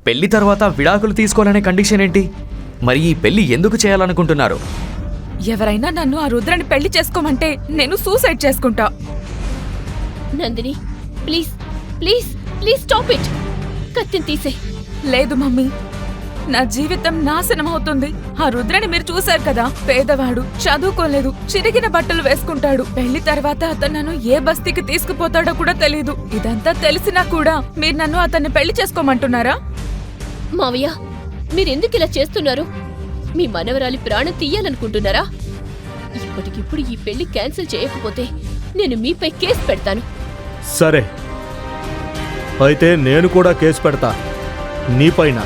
పెళ్లి తర్వాత విడాకులు తీసుకోవాలనే కండిషన్ ఏంటి? మరి ఈ పెళ్లి ఎందుకు చేయాలనుకుంటున్నారు? ఎవరైనా నన్ను ఆ రుద్రని పెళ్లి చేసుకోమంటే నేను సూసైడ్ చేసుకుంటా. Nandini please please please stop it. కత్తిని తీసే. లేదు మమ్మీ, నా జీవితం నాశనం అవుతుంది. ఆ రుద్రని మీరు చూశారు కదా, పేదవాడు, చదువుకోలేదు, చిరిగిన బట్టలు వేసుకుంటాడు. పెళ్లి తర్వాత అతను నన్ను ఏ బస్తీకి తీసుకుపోతాడో కూడా తెలీదు. ఇదంతా తెలిసినా కూడా మీరు నన్ను అతన్ని పెళ్లి చేసుకోమంటున్నారా? మావయ్య, మీరెందుకు ఇలా చేస్తున్నారు? మీ మనవరాలి ప్రాణం తీయాలనుకుంటున్నారా? ఇప్పటికిప్పుడు ఈ పెళ్లి క్యాన్సిల్ చేయకపోతే నేను మీపై కేసు పెడతాను. సరే, అయితే నేను కూడా కేసు పెడతా నీపైన.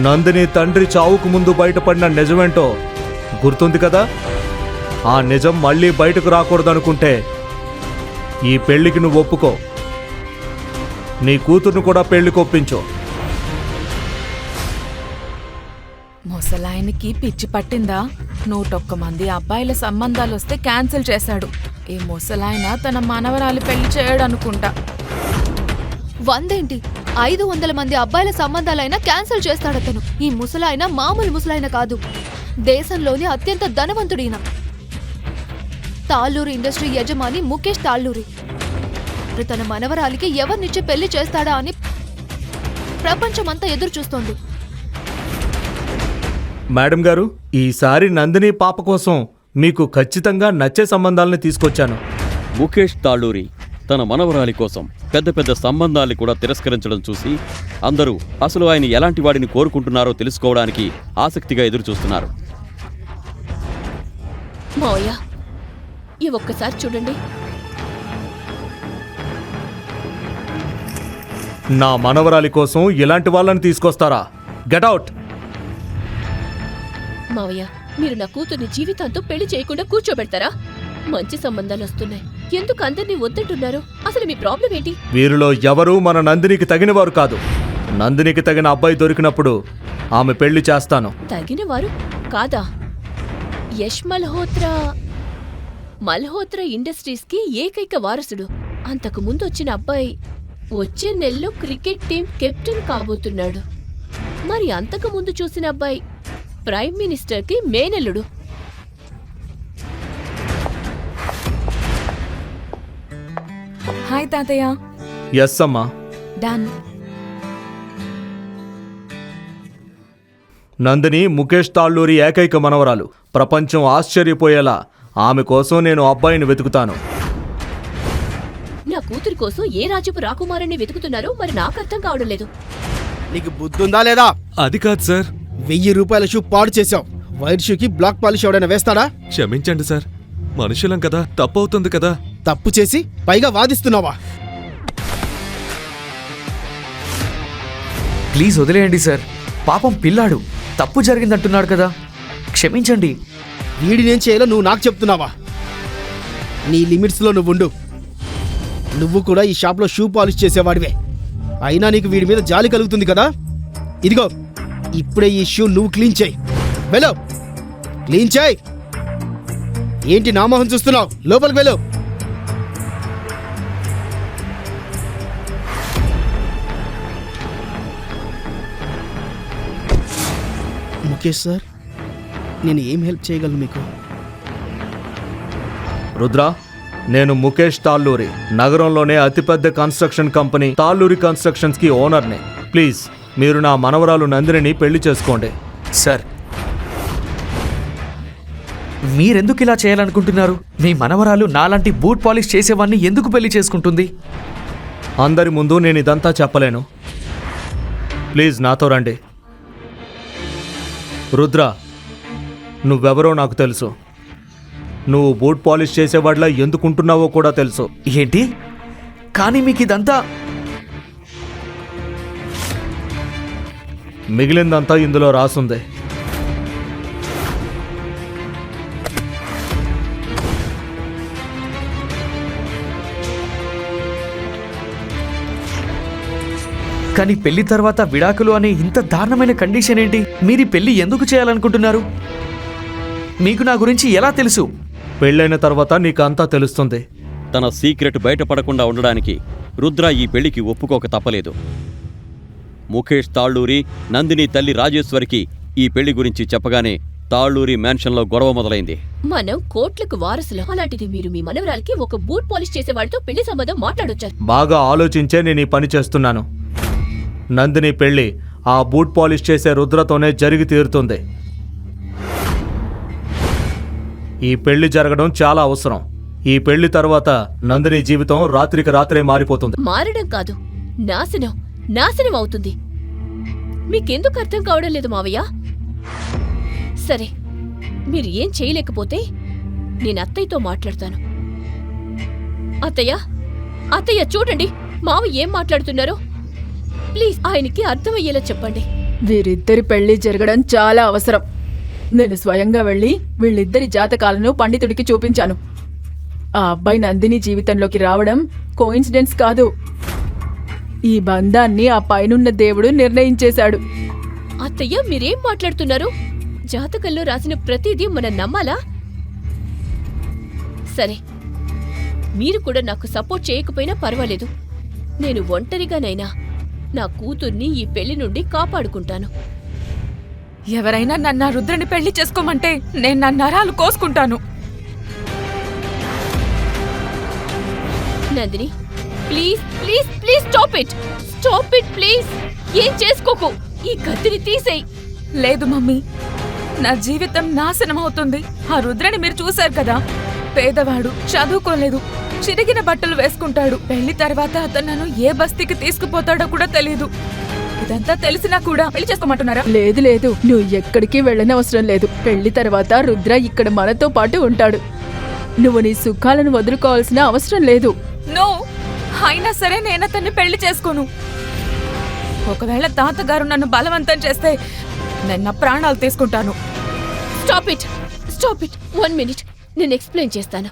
నందిని తండ్రి చావుకు ముందు బయటపడిన నిజమేంటో గుర్తుంది కదా? ఆ నిజం మళ్ళీ బయటకు రాకూడదనుకుంటే ఈ పెళ్లికి నువ్వు ఒప్పుకో. నీ కూతుర్ను కూడా పెళ్లికి ఒప్పించు. ముసలాయనికి పిచ్చి పట్టిందా? 101 మంది అబ్బాయిల సంబంధాలొస్తే క్యాన్సిల్ చేశాడు. ఈ ముసలాయన తన మనవరాలి పెళ్లి చేయడనుకుంటా. 100 500 మంది అబ్బాయిల సంబంధాలైనా క్యాన్సిల్ చేస్తాడతను. ఈ ముసలాయన మామూలు ముసలాయన కాదు, దేశంలోని అత్యంత ధనవంతుడైన తాళ్ళూరు ఇండస్ట్రీ యజమాని ముఖేష్ తాళ్ళూరి. తన మనవరాలికి ఎవరినిచ్చి పెళ్లి చేస్తాడా అని ప్రపంచమంతా ఎదురు చూస్తోంది. మేడం గారు, ఈసారి నందిని పాప కోసం మీకు ఖచ్చితంగా నచ్చే సంబంధాలను తీసుకొచ్చాను. ముఖేష్ తాళ్ళూరి తన మనవరాలి కోసం పెద్ద పెద్ద సంబంధాల్ని కూడా తిరస్కరించడం చూసి అందరూ అసలు ఆయన ఎలాంటి వాడిని కోరుకుంటున్నారో తెలుసుకోవడానికి ఆసక్తిగా ఎదురుచూస్తున్నారు. మావయ్య, ఈ ఒక్కసారి చూడండి. నా మనవరాలి కోసం ఇలాంటి వాళ్ళని తీసుకొస్తారా? Get out! మావయ్య, మీరు నా కూతుర్ని జీవితాంతో పెళ్లి చేయకుండా కూర్చోబెడతారా? మంచి సంబంధాలు వస్తున్నాయి, ఎందుకు అందరినీ వద్దంటున్నారు? అసలు మీ ప్రాబ్లం ఏంటి? వీరిలో ఎవరూ మన నందినికి తగినవారు కాదు. నందినికి తగిన అబ్బాయి దొరికినప్పుడు ఆమె పెళ్లి చేస్తాను. తగినవారు కాదా? యష్ మల్హోత్రా ఇండస్ట్రీస్కి ఏకైక వారసుడు. అంతకు ముందు వచ్చిన అబ్బాయి వచ్చే నెలలో క్రికెట్ టీం కెప్టెన్ కాబోతున్నాడు. మరి అంతకు ముందు చూసిన అబ్బాయి ప్రైమ్ మినిస్టర్కి మేనల్లుడు. హాయ్ తాతయ్య. ఎస్ అమ్మా. డన్. నందిని ముఖేష్ తాళ్ళూరి ఏకైక మనవరాలు. ప్రపంచం ఆశ్చర్యపోయేలా ఆమె కోసం నేను అబ్బాయిని వెతుకుతాను. నా కూతురి కోసం ఏ రాజపు రాకుమారుణ్ణి వెతుకుతున్నారో మరి నాకు అర్థం కావడం లేదు. నీకు బుద్ధుందా లేదా? అది కాదు సార్. 1000 రూపాయల షూ పాడు చేశావు. వైట్ షూకి బ్లాక్ పాలిష్ ఎవడైనా వేస్తాడా? క్షమించండి సార్, మనుషులం కదా, తప్పు అవుతుంది కదా. తప్పు చేసి పైగా వాదిస్తున్నావా? ప్లీజ్ వదిలేయండి సార్. పాపం పిల్లాడు, తప్పు జరిగిందంటున్నాడు కదా, క్షమించండి. వీడినేం చేయాలో నువ్వు నాకు చెప్తున్నావా? నీ లిమిట్స్లో నువ్వుండు. నువ్వు కూడా ఈ షాప్లో షూ పాలిష్ చేసేవాడివే. అయినా నీకు వీడి మీద జాలి కలుగుతుంది కదా. ఇదిగో, ఇప్పుడే ఈ షూ నువ్వు క్లీన్ చేయి. వెళ్ళు, క్లీన్ చేయి. ఏంటి నా మొహం చూస్తున్నావు? లోపలికి వెళ్ళు. ముఖేష్ సార్, నేను ఏం హెల్ప్ చేయగలను మీకు? రుద్ర, నేను ముఖేష్ తాళ్ళూరి, నగరంలోనే అతిపెద్ద కన్స్ట్రక్షన్ కంపెనీ తాళ్ళూరి కన్స్ట్రక్షన్స్కి ఓనర్ని. ప్లీజ్ మీరు నా మనవరాలు నందిని పెళ్లి చేసుకోండి. సార్, మీరెందుకు ఇలా చేయాలనుకుంటున్నారు? మీ మనవరాలు నాలాంటి బూట్ పాలిష్ చేసేవాడిని ఎందుకు పెళ్లి చేసుకుంటుంది? అందరి ముందు నేను ఇదంతా చెప్పలేను. ప్లీజ్ నాతో రండి. రుద్ర, నువ్వెవరో నాకు తెలుసు. నువ్వు బూట్ పాలిష్ చేసేవాడిలా ఎందుకుంటున్నావో కూడా తెలుసు. ఏంటి? కానీ మీకు ఇదంతా... మిగిలిందంతా ఇందులో రాసుంది. కానీ పెళ్లి తర్వాత విడాకులు అనే ఇంత దారుణమైన కండిషన్ ఏంటి? మీరు పెళ్లి ఎందుకు చేయాలనుకుంటున్నారు? మీకు నా గురించి ఎలా తెలుసు? పెళ్ళైన తర్వాత నీకు అంతా తెలుస్తుంది. తన సీక్రెట్ బయటపడకుండా ఉండడానికి రుద్ర ఈ పెళ్లికి ఒప్పుకోక తప్పలేదు. ముఖేష్ తాళ్ళూరి నందిని తల్లి రాజేశ్వరికి ఈ పెళ్లి గురించి చెప్పగానే తాళ్ళూరి మ్యాన్షన్లో గొడవ మొదలైంది. మనం కోట్లకు వారసులు. అలాంటిది మీరు మీ మనవరాలకి ఒక బూట్ పాలిష్ చేసేవాడితో పెళ్లి సంబంధం మాట్లాడొచ్చారు. బాగా ఆలోచించే నేను ఈ పని చేస్తున్నాను. నందిని పెళ్లి ఆ బూట్ పాలిష్ చేసే రుద్రతోనే జరిగి తీరుతుంది. ఈ పెళ్లి జరగడం చాలా అవసరం. ఈ పెళ్లి తర్వాత నందిని జీవితం రాత్రికి రాత్రే మారిపోతుంది. మారడం కాదు, నాశనం నాశనం అవుతుంది. మీకెందుకు అర్థం కావడం లేదు మావయ్య? సరే, మీరు ఏం చేయలేకపోతే నేను అత్తయ్యతో మాట్లాడతాను. అత్తయ్య, అత్తయ్య చూడండి మావయ్య ఏం మాట్లాడుతున్నారో. ప్లీజ్ ఆయనకి అర్థమయ్యేలా చెప్పండి. వీరిద్దరి పెళ్లి జరగడం చాలా అవసరం. నేను స్వయంగా వెళ్ళి వీళ్ళిద్దరి జాతకాలను పండితుడికి చూపించాను. ఆ అబ్బాయి నందిని జీవితంలోకి రావడం కోఇన్సిడెన్స్ కాదు. ఈ బంధాన్ని ఆ పైనున్న దేవుడు నిర్ణయించేశాడు. అత్తయ్య మీరేం మాట్లాడుతున్నారు? జాతకంలో రాసిన ప్రతిదీ మనం నమ్మాలా? సరే, మీరు కూడా నాకు సపోర్ట్ చేయకపోయినా పర్వాలేదు. నేను ఒంటరిగానైనా నా కూతుర్ని ఈ పెళ్లి నుండి కాపాడుకుంటాను. ఎవరైనా నన్ను రుద్రని పెళ్లి చేసుకోమంటే నేను నా నరాలు కోసుకుంటాను. Nandini, please please please stop it, stop it please. ఏం చేసుకోకు, ఈ కత్తిని తీసేయ్. లేదు మమ్మీ, నా జీవితం నాశనం అవుతుంది. ఆ రుద్రని మీరు చూశారు కదా, పేదవాడు, చదువుకోలేదు, చిరిగిన బట్టలు వేసుకుంటాడు. పెళ్లి తర్వాత అతను నన్ను ఏ బస్తీకి తీసుకుపోతాడో కూడా తెలీదు. ఇదంతా తెలిసినా కూడా పెళ్లి చేసుకోమంటున్నారా? లేదు లేదు, నువ్వు ఎక్కడికి వెళ్ళనవసరం లేదు. పెళ్లి తర్వాత రుద్ర ఇక్కడ మనతో పాటు ఉంటాడు. నువ్వు నీ సుఖాలను వదులుకోవాల్సిన అవసరం లేదు. నో, అయినా సరే నేను అతన్ని పెళ్లి చేసుకోను. ఒకవేళ తాతగారు నన్ను బలవంతం చేస్తే నేను నా ప్రాణాలు తీసుకుంటాను. Stop it, stop it. 1 minute, నేను ఎక్స్ప్లెయిన్ చేస్తాను.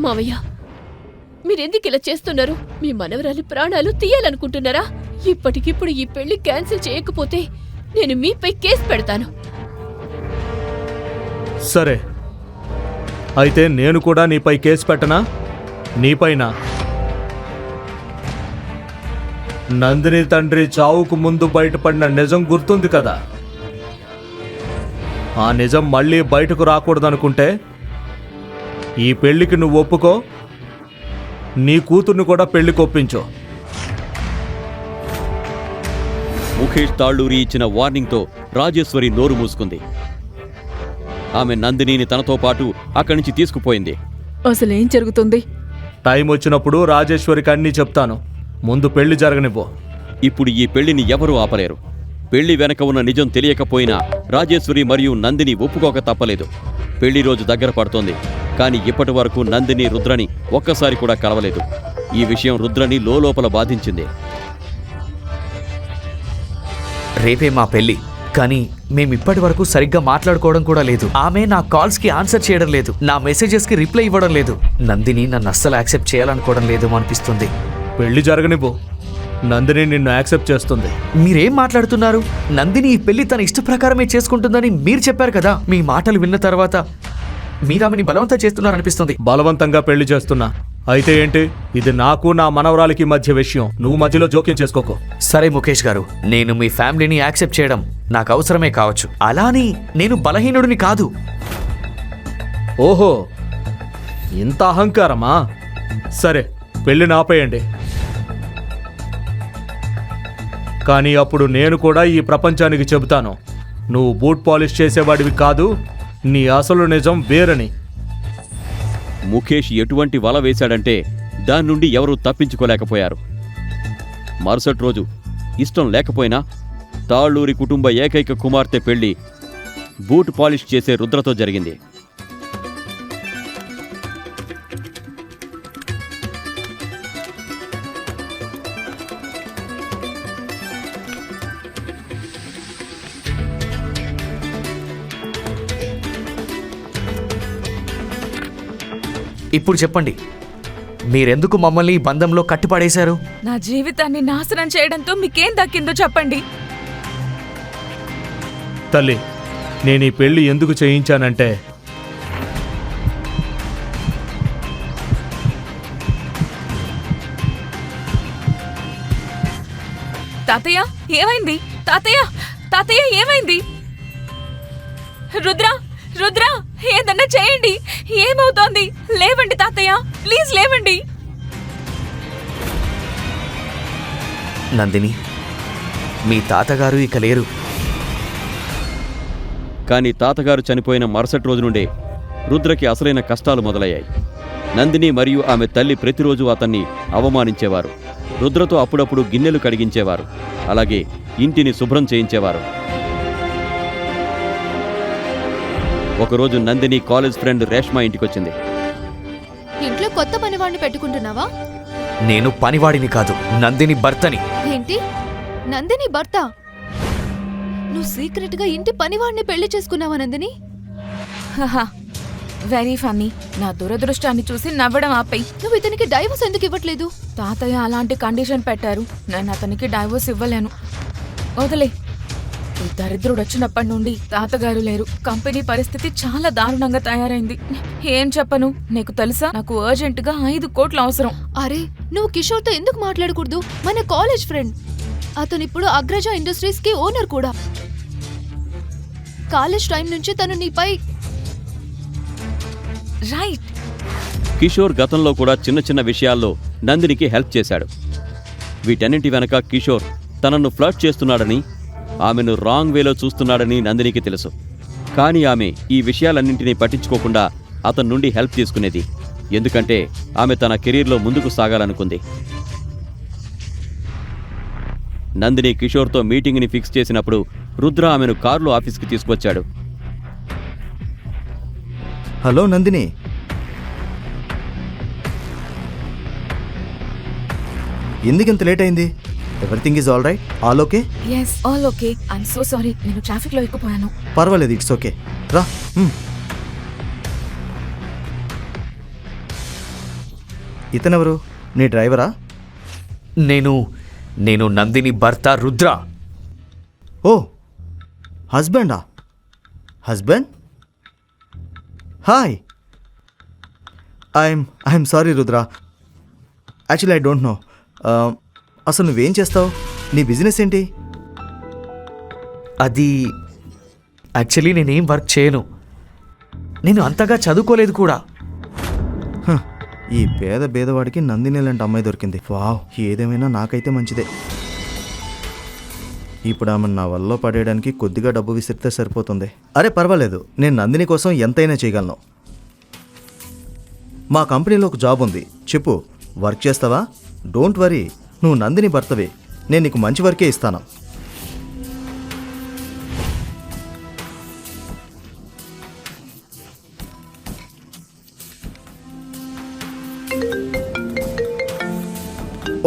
మావయ్య, మీరెందుకు ఇలా చేస్తున్నారు? మీ మనవరాలి ప్రాణాలు తీయాలనుకుంటున్నారా? ఇప్పటికిప్పుడు ఈ పెళ్లి క్యాన్సిల్ చేయకపోతే నేను మీపై కేసు పెడతాను. సరే, అయితే నేను కూడా నీపై కేసు పెట్టనా? నీపైన నందిని తండ్రి చావుకు ముందు బయటపడిన నిజం గుర్తుంది కదా? ఆ నిజం మళ్ళీ బయటకు రాకూడదనుకుంటే ఈ పెళ్లికి నువ్వు ఒప్పుకో, నీ కూతుర్ని కూడా పెళ్లికి ఒప్పించు. ముఖేష్ తాళ్ళూరి ఇచ్చిన వార్నింగ్తో రాజేశ్వరి నోరు మూసుకుంది. ఆమె నందినిని తనతో పాటు అక్కడి నుంచి తీసుకుపోయింది. అసలేం జరుగుతుంది? టైం వచ్చినప్పుడు రాజేశ్వరికి అన్నీ చెప్తాను. ముందు పెళ్లి జరగనివ్వు. ఇప్పుడు ఈ పెళ్లిని ఎవరూ ఆపలేరు. పెళ్లి వెనక ఉన్న నిజం తెలియకపోయినా రాజేశ్వరి మరియు నందిని ఒప్పుకోక తప్పలేదు. పెళ్లి రోజు దగ్గర పడుతోంది. కానీ ఇప్పటి వరకు నందిని రుద్రని ఒక్కసారి కూడా కలవలేదు. ఈ విషయం రుద్రని లోపల బాధించింది. రేపే మా పెళ్లి, కానీ మేమిప్పటి వరకు సరిగ్గా మాట్లాడుకోవడం కూడా లేదు. ఆమె నా కాల్స్కి ఆన్సర్ చేయడం లేదు, నా మెసేజెస్కి రిప్లై ఇవ్వడం లేదు. నందిని నన్ను అస్సలు యాక్సెప్ట్ చేయాలనుకోవడం లేదు అనిపిస్తుంది. పెళ్లి జరగనివ్వు, నందిని నిన్ను యాక్సెప్ట్ చేస్తుంది. మీరేం మాట్లాడుతున్నారు? నందిని ఈ పెళ్లి తన ఇష్ట ప్రకారమే చేసుకుంటుందని మీరు చెప్పారు కదా. మీ మాటలు విన్న తర్వాత మీరు ఆమెని బలవంతం చేస్తున్నారనిపిస్తుంది. బలవంతంగా పెళ్లి చేస్తున్నా అయితే ఏంటి? ఇది నాకు నా మనవరాలికి మధ్య విషయం. నువ్వు మధ్యలో జోక్యం చేసుకోకు. సరే ముఖేష్ గారు, నేను మీ ఫ్యామిలీని యాక్సెప్ట్ చేయడం నాకు అవసరమే కావచ్చు. అలాని నేను బలహీనుడిని కాదు. ఓహో, ఇంత అహంకారమా? సరే, పెళ్లిని ఆపేయండి. కానీ అప్పుడు నేను కూడా ఈ ప్రపంచానికి చెబుతాను, నువ్వు బూట్ పాలిష్ చేసేవాడివి కాదు, నీ అసలు నిజం వేరని. ముఖేష్ ఎటువంటి వల వేశాడంటే దాని నుండి ఎవరూ తప్పించుకోలేకపోయారు. మరుసటి రోజు ఇష్టం లేకపోయినా తాళ్ళూరి కుటుంబ ఏకైక కుమార్తె పెళ్లి బూట్ పాలిష్ చేసే రుద్రతో జరిగింది. ఇప్పుడు చెప్పండి, మీరెందుకు మమ్మల్ని ఈ బంధంలో కట్టిపడేశారు? నా జీవితాన్ని నాశనం చేయడంతో మీకేం దక్కిందో చెప్పండి. తల్లి, నేను ఈ పెళ్లి ఎందుకు చేయించానంటే తాతయ్య ఏమైంది? తాతయ్య తాతయ్య ఏమైంది? రుద్ర రుద్ర ఏదన్నా చేయండి. ఏమవుతోంది? లేవండి తాతయ్య, ప్లీజ్ లేవండి. నందిని, మీ తాతగారు ఇక లేరు. కానీ తాతగారు చనిపోయిన మరుసటి రోజు నుండే రుద్రకి అసలైన కష్టాలు మొదలయ్యాయి. నందిని మరియు ఆమె తల్లి ప్రతిరోజు అతన్ని అవమానించేవారు. రుద్రతో అప్పుడప్పుడు గిన్నెలు కడిగించేవారు, అలాగే ఇంటిని శుభ్రం చేయించేవారు. ఒకరోజు నందిని కాలేజ్ ఫ్రెండ్ రేష్మా ఇంటికొచ్చింది. ఇంట్లో కొత్త పనివాడిని పెట్టుకుంటున్నావా? నేను పనివాడిని కాదు, నందిని భర్తని. ఏంటి? నందిని భర్త? నువ్వు సీక్రెట్ గా ఇంటి పనివాడిని పెళ్లి చేసుకున్నావా నందిని? Very funny. నా దురదృష్టాన్ని చూసి నవ్వడం ఆపేయ్. నువ్వు ఇతనికి డైవోర్స్ ఎందుకు ఇవ్వట్లేదు? తాతయ్య అలాంటి కండిషన్ పెట్టారు. నేను అతనికి డైవోర్స్ ఇవ్వలేను. వదిలే. ఈ దరిద్రుడు వచ్చినప్పటి నుండి తాతగారు లేరు. కంపెనీ పరిస్థితి చాలా దారుణంగా తయారైంది. ఏం చెప్పను? నీకు తెలుసా, నాకు అర్జెంట్ గా 5 కోట్లు అవసరం. అరే, నువ్వు కిషోర్ తో ఎందుకు మాట్లాడకూడదు? మన కాలేజ్ ఫ్రెండ్. అతను ఇప్పుడు అగ్రజ ఇండస్ట్రీస్ కి ఓనర్ కూడా. కాలేజ్ టైం నుంచి తను నీపై రైట్. కిషోర్ గతంలో కూడా చిన్న చిన్న విషయాల్లో నందినికి హెల్ప్ చేశాడు. వీటన్నింటి వెనక కిషోర్ తనను ఫ్లర్ట్ చేస్తున్నాడని, ఆమెను రాంగ్ వేలో చూస్తున్నాడని నందినికి తెలుసు. కానీ ఆమె ఈ విషయాలన్నింటినీ పట్టించుకోకుండా అతని నుండి హెల్ప్ తీసుకునేది. ఎందుకంటే ఆమె తన కెరీర్లో ముందుకు సాగాలనుకుంది. నందిని కిషోర్తో మీటింగ్ని ఫిక్స్ చేసినప్పుడు రుద్ర ఆమెను కారులో ఆఫీస్కి తీసుకొచ్చాడు. హలో నందిని, ఎందుకింత లేట్ అయింది? Everything is all right? All okay? Yes, all okay. I'm so sorry, నేను ట్రాఫిక్ లో ఇరుక్కుపోయాను. పర్వాలేదు, ఇట్స్ ఓకే. రా. ఇతనెవరు? నీ డ్రైవరా? నేను నందిని భర్త రుద్ర. ఓ, హస్బెండా? Husband? Hi. I'm sorry Rudra, actually I don't know. అసలు నువ్వేం చేస్తావు? నీ బిజినెస్ ఏంటి? అది యాక్చువల్లీ నేనేం వర్క్ చేయను. నేను అంతగా చదువుకోలేదు కూడా. ఈ పేదవాడికి నందిని లాంటి అమ్మాయి దొరికింది. వావ్, ఏదేమైనా నాకైతే మంచిదే. ఇప్పుడు ఆమె నా వల్ల పడేయడానికి కొద్దిగా డబ్బు విసిరితే సరిపోతుంది. అరే పర్వాలేదు, నేను నందిని కోసం ఎంతైనా చేయగలను. మా కంపెనీలో ఒక జాబ్ ఉంది, చెప్పు. వర్క్ చేస్తావా? డోంట్ వరీ, నువ్వు నందిని భర్తవే. నేను నీకు మంచి వర్కే ఇస్తాను.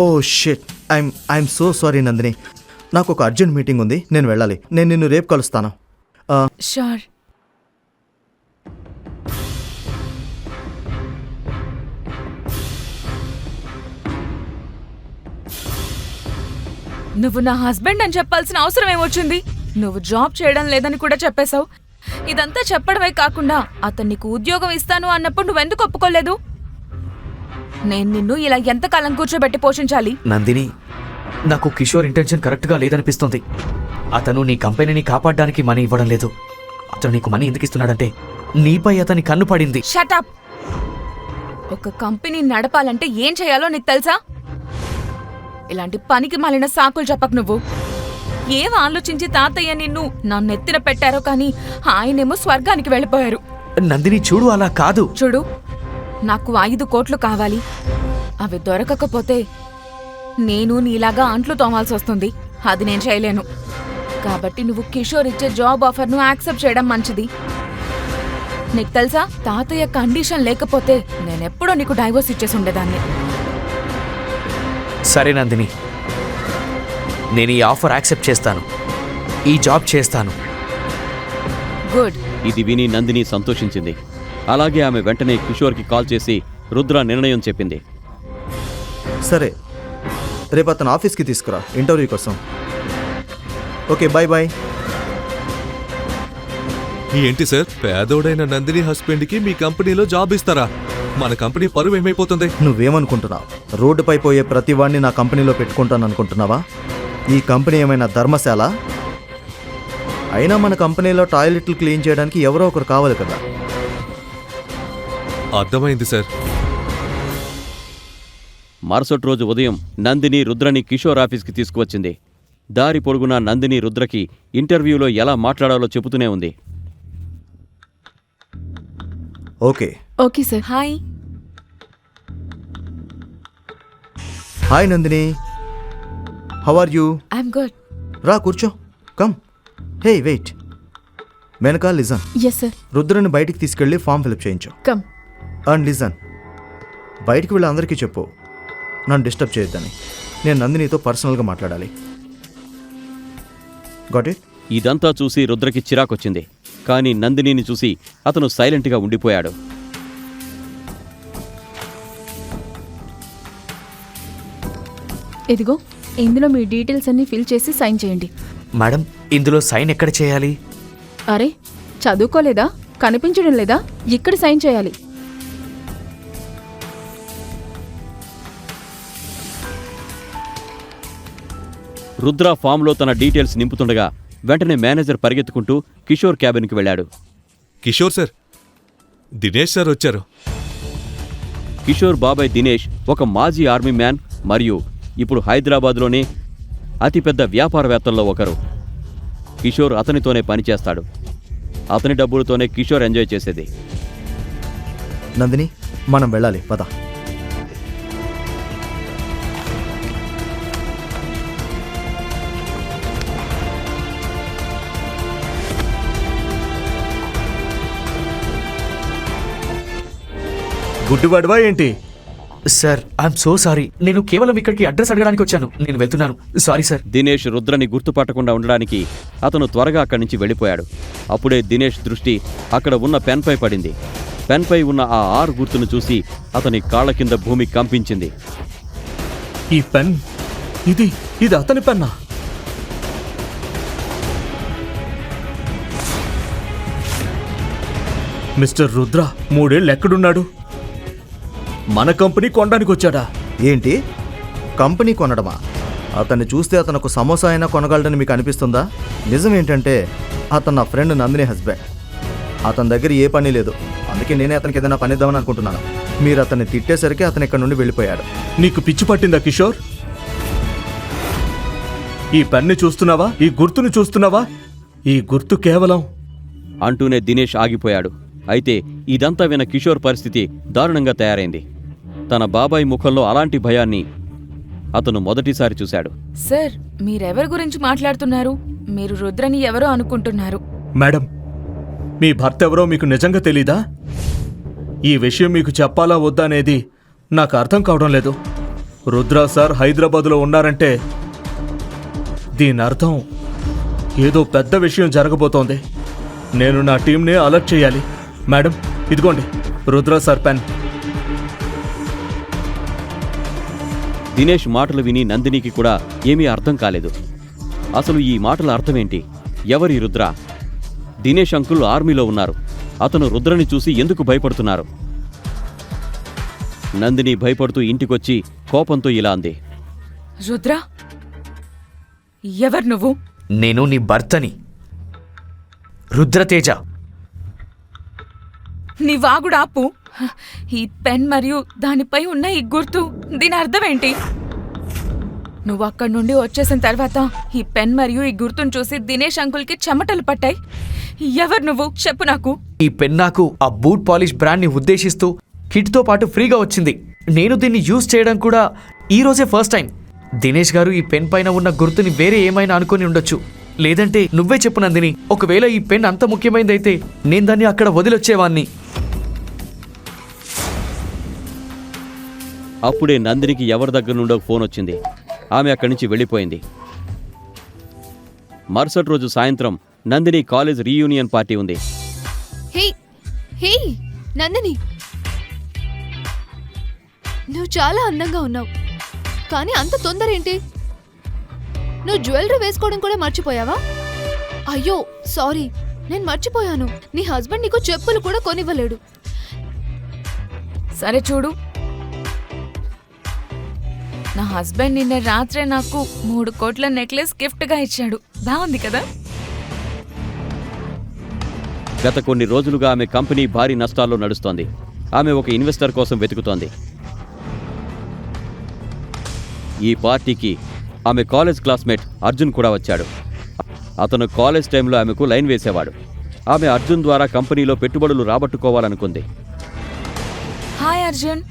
Oh shit, I'm so sorry Nandini. నాకు ఒక అర్జెంట్ మీటింగ్ ఉంది, నేను వెళ్ళాలి. నేను నిన్ను రేపు కలుస్తాను. షూర్. నువ్వు నా హస్బెండ్ అని చెప్పాల్సిన అవసరం ఏమొచ్చింది? నువ్వు జాబ్ చేయడం లేదని కూడా చెప్పేశావు. ఇదంతా చెప్పడమే కాకుండా అతను నీకు ఉద్యోగం ఇస్తాను అన్నప్పుడు నువ్వెందుకు ఒప్పుకోలేదు? నేను నిన్ను ఇలా ఎంతకాలం కూర్చోబెట్టి పోషించాలి? నందిని, నాకు కిషోర్ ఇంటెన్షన్ కరెక్ట్గా లేదనిపిస్తుంది. అతను నీ కంపెనీని కాపాడడానికి మనీ ఇవ్వడం లేదు. అతను నీకు మనీ ఎందుకు ఇస్తున్నాడంటే నీపై అతని కన్ను పడింది. షటప్. ఒక కంపెనీ నడపాలంటే ఏం చేయాలో నీకు తెలుసా? ఇలాంటి పనికి మాలిన సాకులు చెప్పకు నువ్వు. ఏం ఆలోచించి తాతయ్య నిన్ను నా నెత్తిన పెట్టారో కానీ ఆయనేమో స్వర్గానికి వెళ్ళిపోయారు. నందిని చూడు, అలా కాదు. చూడు, నాకు 5 కోట్లు కావాలి. అవి దొరకకపోతే నేను నీలాగా అంట్లు తోమాల్సి వస్తుంది. అది నేను చేయలేను. కాబట్టి నువ్వు కిషోర్ ఇచ్చే జాబ్ ఆఫర్ను యాక్సెప్ట్ చేయడం మంచిది. నీకు తెలుసా, తాతయ్య కండిషన్ లేకపోతే నేనెప్పుడో నీకు డైవోర్స్ ఇచ్చేసి ఉండేదాన్ని. సరే నందిని, నేను ఈ ఆఫర్ యాక్సెప్ట్ చేస్తాను. ఈ జాబ్ చేస్తాను. గుడ్. ఇది విని నందిని సంతోషించింది. అలాగే ఆమె వెంటనే కిషోర్కి కాల్ చేసి రుద్ర నిర్ణయం చెప్పింది. సరే, రేపు అతను ఆఫీస్కి తీసుకురా ఇంటర్వ్యూ కోసం. Okay, bye bye. ఏంటి సార్, పేదోడైన నందిని హస్బెండ్కి మీ కంపెనీలో జాబ్ ఇస్తారా? మన కంపెనీ పరువు ఏమైపోతుంది? నువ్వేమనుకుంటున్నావు? రోడ్డుపై పోయే ప్రతి వాడిని నా కంపెనీలో పెట్టుకుంటాను అనుకుంటున్నావా? ఈ కంపెనీ ఏమైనా ధర్మశాల? అయినా మన కంపెనీలో టాయిలెట్లు క్లీన్ చేయడానికి ఎవరో ఒకరు కావాలి కదా. అర్థమైంది సార్. మరుసటి రోజు ఉదయం నందిని రుద్రని కిషోర్ ఆఫీస్కి తీసుకువచ్చింది. దారి పొడుగునా నందిని రుద్రకి ఇంటర్వ్యూలో ఎలా మాట్లాడాలో చెబుతూనే ఉంది. Okay. Okay sir. Hi. Hi Nandini, how are you? I'm good. రా కూర్చో. కమ్. Hey wait. వెనక లిజన్. Yes sir. రుద్రని బయటికి తీసుకెళ్ళి ఫామ్ ఫిలప్ చేయించు. కమ్. అండ్ లిజన్, బయటికి వెళ్ళి అందరికీ చెప్పు నన్ను డిస్టర్బ్ చేయొద్దని. నేను నందినితో పర్సనల్గా మాట్లాడాలి. Got it? ఇదంతా చూసి రుద్రకి చిరాకొచ్చింది. కానీ నందినిని చూసి అతను సైలెంట్గా ఉండిపోయాడు. ఇదిగో ఇందులో మీ డీటెయిల్స్ అన్ని ఫిల్ చేసి సైన్ చేయండి. మేడం, ఇందులో సైన్ ఎక్కడ చేయాలి? అరే చదువుకోలేదా? కనిపించడం లేదా? ఇక్కడ సైన్ చేయాలి. రుద్ర ఫామ్లో తన డీటెయిల్స్ నింపుతుండగా వెంటనే మేనేజర్ పరిగెత్తుకుంటూ కిషోర్ క్యాబిన్కి వెళ్ళాడు. కిషోర్ సార్, దినేష్ సార్ వచ్చారు. కిషోర్ బాబాయ్ దినేష్ ఒక మాజీ ఆర్మీ మ్యాన్ మరియు ఇప్పుడు హైదరాబాద్లోనే అతిపెద్ద వ్యాపారవేత్తల్లో ఒకరు. కిషోర్ అతనితోనే పనిచేస్తాడు. అతని డబ్బులతోనే కిషోర్ ఎంజాయ్ చేసేది. నందిని, మనం వెళ్ళాలి, పద. గుడ్డివాడివా ఏంటి? Sir, I'm so sorry. నేను కేవలం ఇక్కడికి అడ్రస్ అడగడానికి వచ్చాను. నేను వెళ్తున్నాను. Sorry sir. దినేష్ రుద్రని గుర్తుపట్టకుండా ఉండడానికి అతను త్వరగా అక్కడి నుంచి వెళ్ళిపోయాడు. అప్పుడే దినేష్ దృష్టి అక్కడ ఉన్న పెన్పై పడింది. పెన్పై ఉన్న ఆ 6 గుర్తును చూసి అతని కాళ్ల కింద భూమి కంపించింది. ఈ పెన్, ఇది అతని పెన్నా? మిస్టర్ రుద్ర 3 ఏళ్ళు ఎక్కడున్నాడు? మన కంపెనీ కొనడానికి వచ్చాడా? ఏంటి, కంపెనీ కొనడమా? అతన్ని చూస్తే అతను ఒక సమోసా అయినా కొనగలడని మీకు అనిపిస్తుందా? నిజం ఏంటంటే అతను నా ఫ్రెండ్ నందిని హస్బెండ్. అతని దగ్గర ఏ పని లేదు. అందుకే నేనే అతనికి ఏదైనా పని ఇద్దామని అనుకుంటున్నాను. మీరు అతన్ని తిట్టేసరికి అతను ఇక్కడ నుండి వెళ్ళిపోయాడు. నీకు పిచ్చి పట్టిందా కిషోర్? ఈ పెన్ని చూస్తున్నావా? ఈ గుర్తును చూస్తున్నావా? ఈ గుర్తు కేవలం... అంటూనే దినేష్ ఆగిపోయాడు. అయితే ఇదంతా విన్న కిషోర్ పరిస్థితి దారుణంగా తయారైంది. తన బాబాయ్ ముఖంలో అలాంటి భయాన్ని అతను మొదటిసారి చూశాడు. సార్, మీరెవరి గురించి మాట్లాడుతున్నారు? మీరు రుద్రని ఎవరో అనుకుంటున్నారు. మేడం, మీ భర్త ఎవరో మీకు నిజంగా తెలీదా? ఈ విషయం మీకు చెప్పాలా వద్దా అనేది నాకు అర్థం కావడం లేదు. రుద్ర సార్ హైదరాబాదులో ఉన్నారంటే దీని అర్థం ఏదో పెద్ద విషయం జరగబోతోంది. నేను నా టీంని అలర్ట్ చేయాలి. మేడం, ఇదిగోండి రుద్ర సార్ పెన్. దినేష్ మాటలు విని నందినికి కూడా ఏమీ అర్థం కాలేదు. అసలు ఈ మాటల అర్థమేంటి? ఎవరి రుద్ర? దినేష్ అంకుల్ ఆర్మీలో ఉన్నారు. అతను రుద్రని చూసి ఎందుకు భయపడుతున్నారు? నందిని భయపడుతూ ఇంటికొచ్చి కోపంతో ఇలా అంది. రుద్ర, ఎవరు నువ్వు? నేను నీ భర్తని, రుద్రతేజ. నీ వాగుడు ఆపు. ఈ పెన్ మరియు దానిపై ఉన్న ఈ గుర్తు, దీని అర్థం ఏంటి? నువ్వు అక్కడి నుండి వచ్చేసిన తర్వాత ఈ పెన్ మరియు ఈ గుర్తును చూసి దినేష్ అంకుల్కి చెమటలు పట్టాయి. ఎవరు నువ్వు? చెప్పు నాకు. ఈ పెన్ నాకు ఆ బూట్ పాలిష్ బ్రాండ్ని ఉద్దేశిస్తూ కిట్తో పాటు ఫ్రీగా వచ్చింది. నేను దీన్ని యూజ్ చేయడం కూడా ఈ రోజే ఫస్ట్ టైం. దినేష్ గారు ఈ పెన్ పైన ఉన్న గుర్తుని వేరే ఏమైనా అనుకుని ఉండొచ్చు. లేదంటే నువ్వే చెప్పు నందిని, ఒకవేళ ఈ పెన్ అంత ముఖ్యమైనదైతే నేను దాన్ని అక్కడ వదిలొచ్చేవాణ్ణి. అప్పుడే నందినికి ఎవరి దగ్గర నుండో ఫోన్ వచ్చింది. ఆమె అక్కడి నుంచి వెళ్ళిపోయింది. మరుసటి రోజు సాయంత్రం నందిని కాలేజ్ రీయూనియన్ పార్టీ ఉంది. హే హే నందిని, నువ్వు చాలా అందంగా ఉన్నావు. కానీ అంత తొందర ఏంటి? నువ్వు జ్యువెలరీ వేసుకోవడం కూడా మర్చిపోయావా? అయ్యో సారీ, నేను మర్చిపోయాను. నీ హస్బెండ్ నీకు చెప్పులు కూడా కొనివ్వలేడు. సరే చూడు, నా హస్బెండ్ నిన్న రాత్రే నాకు 3 కోట్ల నెక్లెస్ గిఫ్ట్ గా ఇచ్చాడు. బాగుంది కదా? గత కొన్ని రోజులుగా ఆమె కంపెనీ భారీ నష్టాల్లో నడుస్తోంది. ఆమె ఒక ఇన్వెస్టర్ కోసం వెతుకుతోంది. ఈ పార్టీకి ఆమె కాలేజ్ క్లాస్మేట్ అర్జున్ కూడా వచ్చాడు. అతను కాలేజ్ టైంలో ఆమెకు లైన్ వేసేవాడు. ఆమె అర్జున్ ద్వారా కంపెనీలో పెట్టుబడులు రాబట్టుకోవాలనుకుంది. హాయ్ అర్జున్.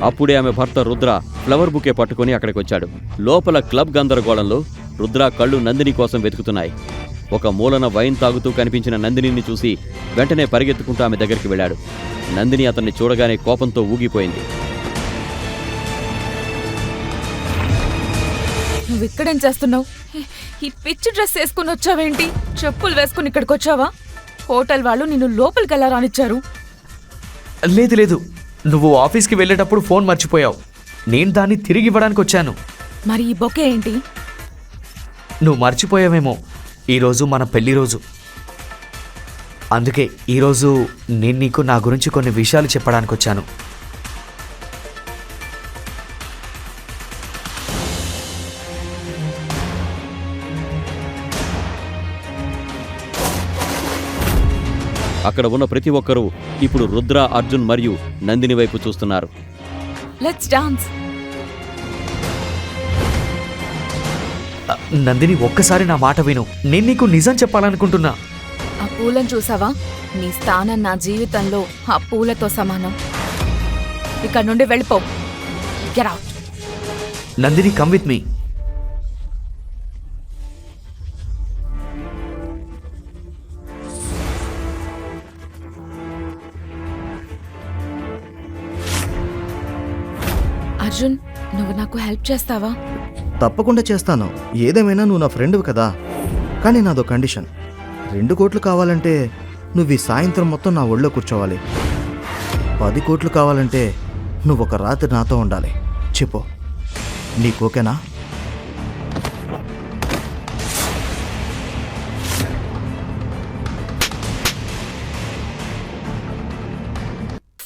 అప్పుడే ఆమె భర్త రుద్ర ఫ్లవర్ బుకే పట్టుకుని అక్కడికి వచ్చాడు. లోపల క్లబ్ గందరగోళంలో రుద్ర కళ్ళు నందిని కోసం వెతుకుతున్నాయి. ఒక మూలన వైన్ తాగుతూ కనిపించిన నందినిని చూసి వెంటనే పరిగెత్తుకుంటూ ఆమె దగ్గరికి వెళ్ళాడు. నందిని అతన్ని చూడగానే కోపంతో ఊగిపోయింది. నువ్వు ఇక్కడేం చేస్తున్నావు? ఈ పిచ్చి డ్రెస్ వేసుకుని వచ్చావేంటి? చెప్పులు వేసుకుని ఇక్కడికి వచ్చావా? హోటల్ వాళ్ళు నిన్ను లోపలికి ఎలా రానిచ్చారు? లేదు లేదు, నువ్వు ఆఫీస్కి వెళ్ళేటప్పుడు ఫోన్ మర్చిపోయావు. నేను దాన్ని తిరిగి ఇవ్వడానికి వచ్చాను. మరి ఈ బొకే ఏంటి? నువ్వు మర్చిపోయావేమో, ఈరోజు మన పెళ్లి రోజు. అందుకే ఈరోజు నేను నీకు నా గురించి కొన్ని విషయాలు చెప్పడానికి వచ్చాను. అక్కడ ఉన్న ప్రతి ఒక్కరూ ఇప్పుడు రుద్ర, అర్జున్ మరియు నందిని వైపు చూస్తున్నారు. Let's dance. నందిని, ఒక్కసారి నా మాట విను. నేను నీకు నిజం చెప్పాలనుకుంటున్నా. ఆ పూలను చూసావా? నీ స్థానం నా జీవితంలో ఆ పూలతో సమానం. ఇక్కడ నుండి వెళ్ళిపో. Get out. Nandini, come with me. Arjun, నువ్వు నాకు హెల్ప్ చేస్తావా? తప్పకుండా చేస్తాను. ఏదేమైనా నువ్వు నా ఫ్రెండ్వి కదా. కానీ నాదో కండిషన్. 2 కోట్లు కావాలంటే నువ్వు ఈ సాయంత్రం మొత్తం నా ఒళ్ళో కూర్చోవాలి. 10 కోట్లు కావాలంటే నువ్వు ఒక రాత్రి నాతో ఉండాలి. చెప్పు, నీకు ఓకేనా?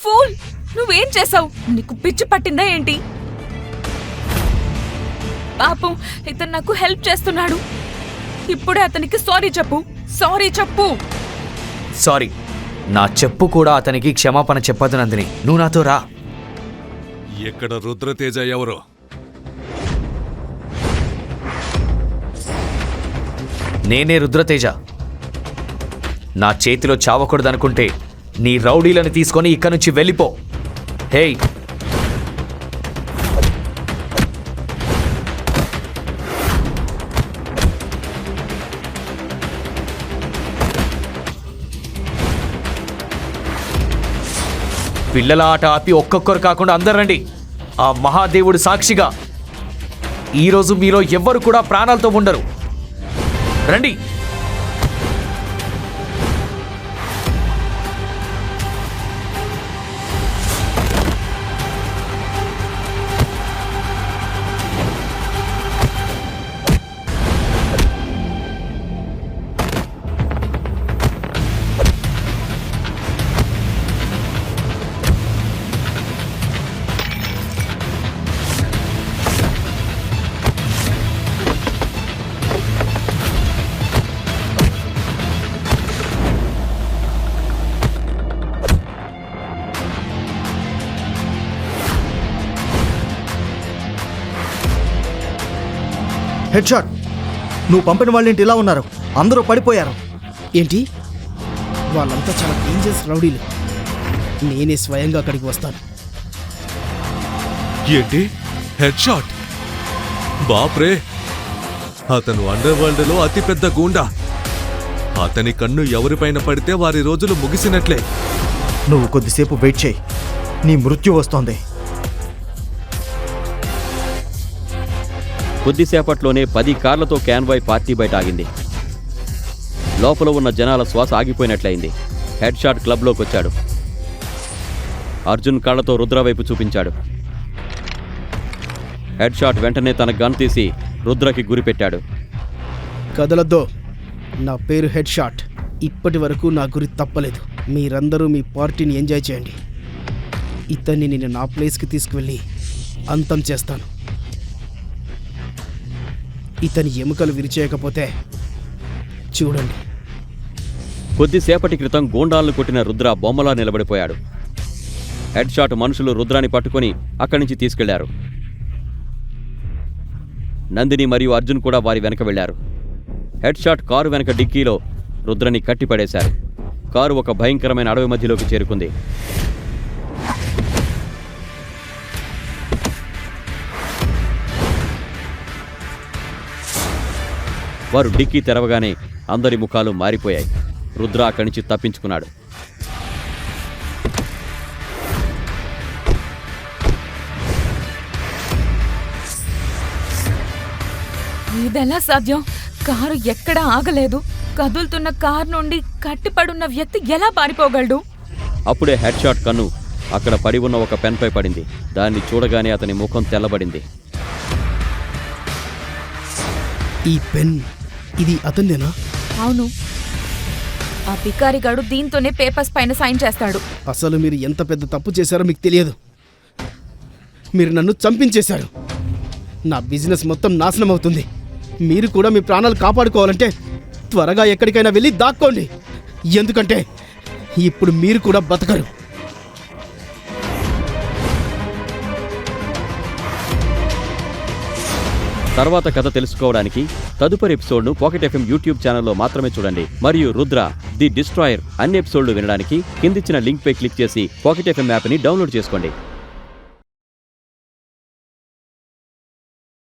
ఫూల్, నువ్వేం చేసావు? నీకు పిచ్చి పట్టిందా ఏంటి? పాపం, ఇతను నాకు హెల్ప్ చేస్తున్నాడు. ఇప్పుడే అతనికి సారీ చెప్పు. సారీ చెప్పు. సారీ, నా చెప్పు కూడా అతనికి క్షమాపణ చెప్పదు. నందిని, నువ్వు నాతో రా. ఇక్కడ రుద్రతేజ ఎవరు? నేనే రుద్రతేజ. నా చేతిలో చావకూడదనుకుంటే నీ రౌడీలను తీసుకొని ఇక్కడి నుంచి వెళ్ళిపో. హేయ్, పిల్లల ఆట ఆపి ఒక్కొక్కరు కాకుండా అందరు రండి. ఆ మహాదేవుడు సాక్షిగా ఈరోజు మీలో ఎవ్వరు కూడా ప్రాణాలతో ఉండరు. రండి. Head shot. నువ్వు పంపిన వాళ్ళేంటి ఇలా ఉన్నారు? అందరూ పడిపోయారు. ఏంటి? వాళ్ళంతా చాలా డేంజరస్ రౌడీలు. నేనే స్వయంగా అక్కడికి వస్తాను. ఏంటి? Head shot? బాప్రే, అతను అండర్ వరల్డ్ లో అతిపెద్ద గూండా. అతని కన్ను ఎవరిపైన పడితే వారి రోజులు ముగిసినట్లే. నువ్వు కొద్దిసేపు వెయిట్ చేయి, నీ మృత్యు వస్తోంది. కొద్దిసేపట్లోనే 10 కార్లతో క్యాన్వాయ్ పార్టీ బయట ఆగింది. లోపల ఉన్న జనాల శ్వాస ఆగిపోయినట్లయింది. హెడ్ షాట్ క్లబ్లోకి వచ్చాడు. అర్జున్ కళ్ళతో రుద్ర వైపు చూపించాడు. హెడ్ షాట్ వెంటనే తన గన్ తీసి రుద్రకి గురిపెట్టాడు. కదలద్దో. నా పేరు హెడ్ షాట్. ఇప్పటి వరకు నా గురి తప్పలేదు. మీరందరూ మీ పార్టీని ఎంజాయ్ చేయండి. ఇతన్ని నేను నా ప్లేస్కి తీసుకువెళ్ళి అంతం చేస్తాను. ఇతని ఎముకలు విరిచేయకపోతే చూడండి. కొద్దిసేపటి క్రితం గూండాలను కొట్టిన రుద్ర బొమ్మలా నిలబడిపోయాడు. హెడ్ షాట్ మనుషులు రుద్రాని పట్టుకొని అక్కడి నుంచి తీసుకెళ్లారు. నందిని మరియు అర్జున్ కూడా వారి వెనక వెళ్లారు. హెడ్ షాట్ కారు వెనక డిక్కీలో రుద్రని కట్టిపడేశారు. కారు ఒక భయంకరమైన అడవి మధ్యలోకి చేరుకుంది. వారు డిక్కీ తెరవగానే అందరి ముఖాలు మారిపోయాయి. రుద్ర అక్కడి నుంచి తప్పించుకున్నాడు. ఇదెలా సాధ్యం? కారు ఎక్కడా ఆగలేదు. కదులుతున్న కారు నుండి కట్టిపడున్న వ్యక్తి ఎలా పారిపోగలడు? అప్పుడే హెడ్ షాట్ కన్ను అక్కడ పడి ఉన్న ఒక పెన్పై పడింది. దాన్ని చూడగానే అతని ముఖం తెల్లబడింది. ఈ పెన్ ఇది అతనిదేనా? అవును, ఆ బికారిగాడు దీంతోనే పేపర్స్ పైన సైన్ చేస్తాడు. అసలు మీరు ఎంత పెద్ద తప్పు చేశారో మీకు తెలియదు. మీరు నన్ను చంపించేశారు. నా బిజినెస్ మొత్తం నాశనం అవుతుంది. మీరు కూడా మీ ప్రాణాలు కాపాడుకోవాలంటే త్వరగా ఎక్కడికైనా వెళ్ళి దాక్కోండి. ఎందుకంటే ఇప్పుడు మీరు కూడా బతకరు. తర్వాత కథ తెలుసుకోవడానికి తదుపరి ఎపిసోడ్ను పాకెట్ ఎఫ్ఎం యూట్యూబ్ ఛానల్లో మాత్రమే చూడండి. మరియు రుద్ర ది డిస్ట్రాయర్ అన్ని ఎపిసోడ్లు వినడానికి కిందిచ్చిన లింక్ పై క్లిక్ చేసి పాకెట్ ఎఫ్ఎం యాప్ని డౌన్లోడ్ చేసుకోండి.